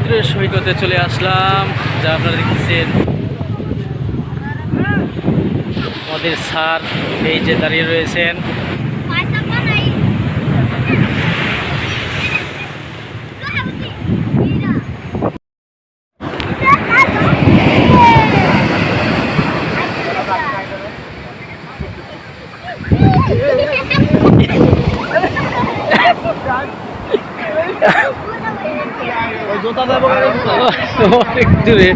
সমুদ্রের সৈকতে চলে আসলাম, যা আপনারা দেখতেছেন। আমাদের স্যার এই যে দাঁড়িয়ে রয়েছেন। অনেক দূরে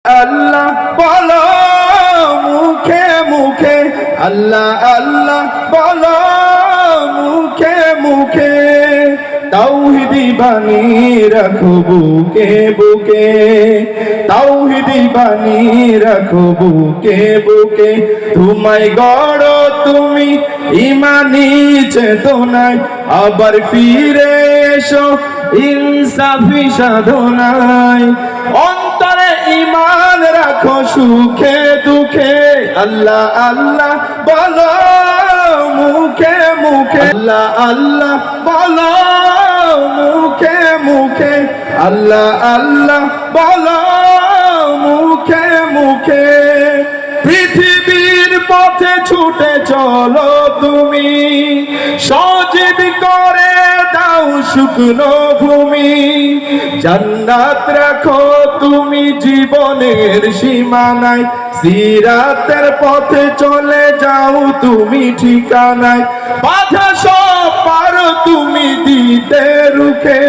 আল্লাহ বলো মুখে মুখে, আল্লাহ আল্লাহ বলো মুখে মুখে, তাওহীদি বাণী রাখো বুকে বুকে, তাওহীদি বাণী রাখো বুকে বুকে। তোমায় গড়ো তুমি ইমানি চেতনায়, আবার ফিরে এসো ইনসাফি সাধনায়। অন্তরে ঈমান রাখো সুখে দুঃখে, আল্লাহ আল্লাহ বলো মুখে মুখে, আল্লাহ আল্লাহ বলো মুখে মুখে, আল্লাহ আল্লাহ বলো মুখে মুখে। পৃথিবীর পথে ছুটে চলো তুমি, সজীব করে দাও শুকনো ভূমি। জান্নাত রাখো তুমি জীবনের সীমানায়, সিরাতের পথে চলে যাও তুমি ঠিকানায়। বাধা সব পারো তুমি দিতে রুখে,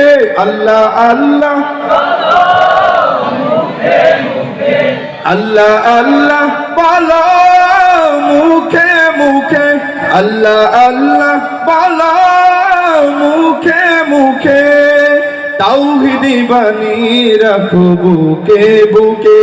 আল্লাহ আল্লাহ আল্লাহ আল্লাহ বলো মুখে মুখে, আল্লাহ আল্লাহ বলো মুখে মুখে, তাওহীদি বাণী রাখো বুকে বুকে।